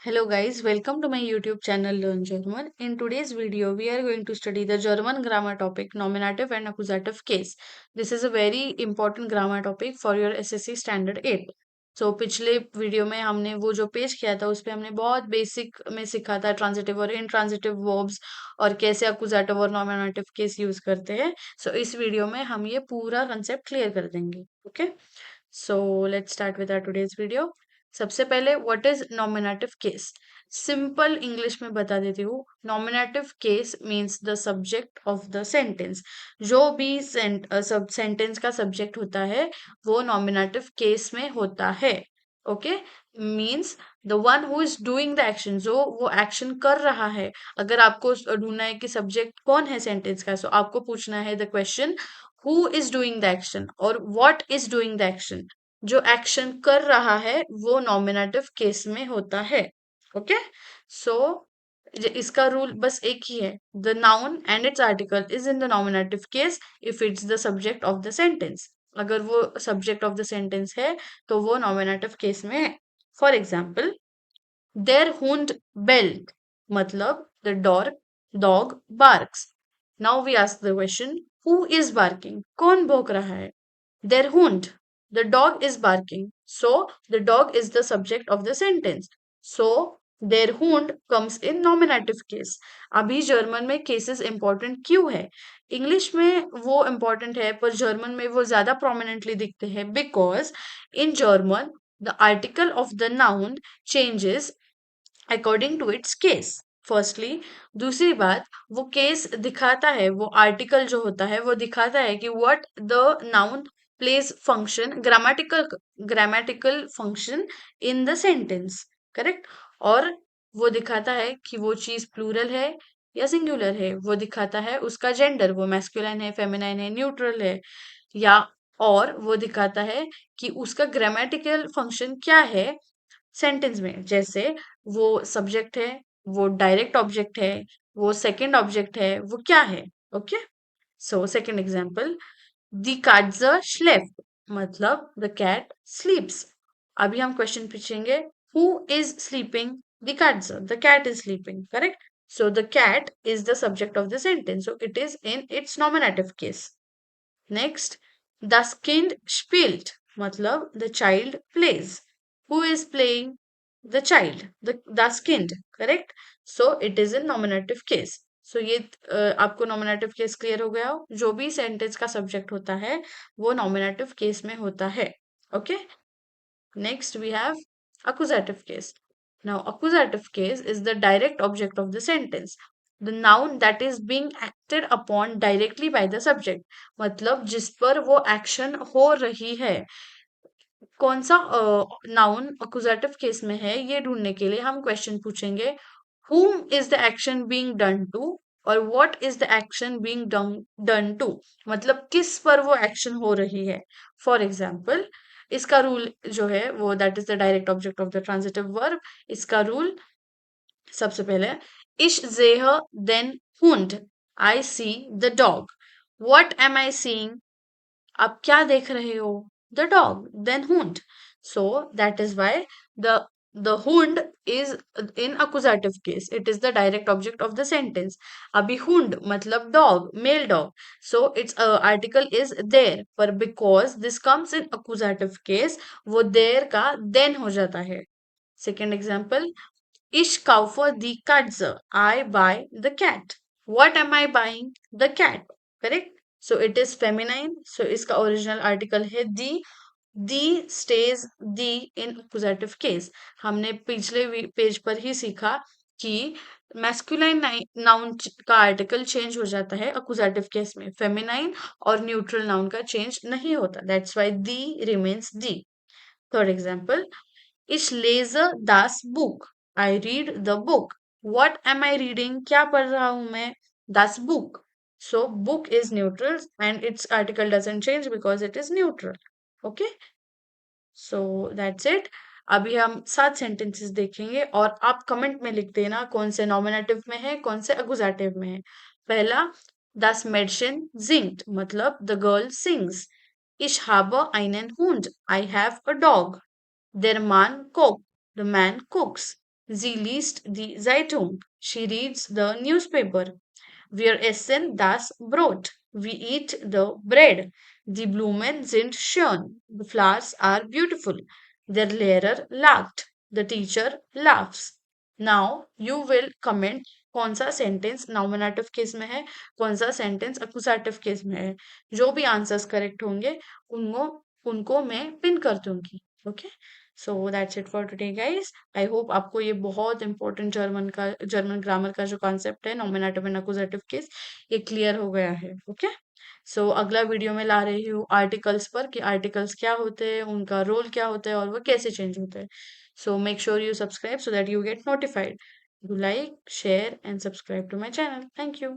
Hello guys, welcome to my YouTube channel Learn German. In today's video, we are going to study the German grammar topic nominative and accusative case. This is a very important grammar topic for your SSC Standard 8. So पिछले video में हमने वो जो page किया था उस पे हमने बहुत बेसिक में सीखा था ट्रांजिटिव और इनट्रांजिटिव वर्ब्स और कैसे अकुजाटिव और नॉमिनेटिव केस यूज करते हैं. सो इस वीडियो में हम ये पूरा कंसेप्ट क्लियर कर देंगे. Okay, so let's start with our today's video. सबसे पहले what is nominative case. Simple English में बता देती हूँ. Nominative case means the subject of the sentence. जो भी सब सेंटेंस का सब्जेक्ट होता है वो नॉमिनेटिव केस में होता है. Okay, means the one who is doing the action, जो वो एक्शन कर रहा है. अगर आपको ढूंढना है कि सब्जेक्ट कौन है सेंटेंस का, सो आपको पूछना है the question who is doing the action और what is doing the action. जो एक्शन कर रहा है वो नॉमिनेटिव केस में होता है. ओके, सो इसका रूल बस एक ही है. The noun and it's article is in the nominative case if it's the subject of the sentence. अगर वो सब्जेक्ट ऑफ द सेंटेंस है तो वो नॉमिनेटिव केस में है. फॉर एग्जाम्पल, देयर हुंड बेल्ट, मतलब the dog barks. Now we ask the question who is barking, कौन भौंक रहा है. Their hund. The dog is barking. So the dog is the subject of the sentence. So their hund comes in nominative case. अभी German में cases important क्यों है? English में वो important है पर जर्मन में वो ज्यादा prominently दिखते हैं because in German the article of the noun changes according to its case. Firstly, दूसरी बात, वो केस दिखाता है, वो आर्टिकल जो होता है वो दिखाता है कि what the noun place function, grammatical function in the sentence. Correct. और वो दिखाता है कि वो चीज प्लूरल है या सिंगुलर है. वो दिखाता है उसका जेंडर, वो मैस्कुलाइन है, फेमिनाइन है, न्यूट्रल है, या और वो दिखाता है कि उसका ग्रामेटिकल फंक्शन क्या है सेंटेंस में. जैसे वो सब्जेक्ट है, वो डायरेक्ट ऑब्जेक्ट है, वो सेकंड ऑब्जेक्ट है, वो क्या है. Okay, so second example, the cat slept, मतलब द कैट स्लीप्स. अभी हम क्वेश्चन पूछेंगे who is sleeping. The cat is sleeping. Correct. So the cat is the subject of the sentence, so it is in its nominative case. Next, the skinned spilt, मतलब the child plays. Who is playing? The child, the skinned. Correct. So it is in nominative case. So ये आपको nominative case clear हो गया हो. जो भी sentence का subject होता है वो nominative case में होता है. Okay. Next we have accusative case. Now, accusative case is the direct object of the sentence. The noun that is being acted upon directly by the subject. मतलब जिस पर वो action हो रही है. कौन सा नाउन accusative केस में है ये ढूंढने के लिए हम क्वेश्चन पूछेंगे whom is the action being done to और what is the action being done to. मतलब किस पर वो एक्शन हो रही है. फॉर एग्जाम्पल, इसका रूल जो है वो that is the direct object of the transitive verb. इसका रूल सबसे पहले, इश जेह देन हुंड, I see the dog. What am I seeing, आप क्या देख रहे हो. द डॉग, देन हुंड. So that is why the hund is in accusative case. It is the direct object of the sentence. अभी hund मतलब dog, male dog. So its article is there. पर because this comes in accusative case, वो there का then हो जाता है. Second example, ich kaufe die Katze. I buy the cat. What am I buying? The cat. Correct? So it is feminine. So इसका original article है the. The stays the in accusative case. हमने पिछले page पर ही सीखा कि masculine noun का article change हो जाता है अकुजेटिव केस में. फेमिनाइन और न्यूट्रल नाउन का चेंज नहीं होता. That's why the remains the. Third example, Ich lese das Buch. I read the book. What am I reading? क्या पढ़ रहा हूँ मैं? Das Buch. So book is neutral and its article doesn't change because it is neutral. Okay? So that's it. अभी हम 7 sentences देखेंगे और आप कमेंट में लिख देना कौन से नॉमिनेटिव में है, कौन से अकुजेटिव में है. पहला, das Mädchen singt, मतलब the girl sings. Ich habe einen Hund. I have a dog. Der Mann cookt. The man cooks. Sie liest die Zeitung. She reads the newspaper. Wir essen das Brot. We eat the bread. Die Blumen sind schön. The flowers are beautiful. Der Lehrer lacht. The teacher laughs. Now you will comment कौन सा sentence nominative case में है, कौन सा sentence accusative case में है. जो भी आंसर्स करेक्ट होंगे उनको उनको मैं पिन कर दूंगी. Okay, so that's it for today guys. I hope आपको ये बहुत इंपॉर्टेंट जर्मन ग्रामर का जो कॉन्सेप्ट है नॉमिनेटिव एंड अक्यूजेटिव केस ये क्लियर हो गया है. ओके, सो अगला वीडियो में ला रही हूँ आर्टिकल्स पर कि आर्टिकल्स क्या होते हैं, उनका रोल क्या होता है और वो कैसे चेंज होते हैं. So make sure you subscribe so that you get notified. Do like, share and subscribe to my channel. Thank you.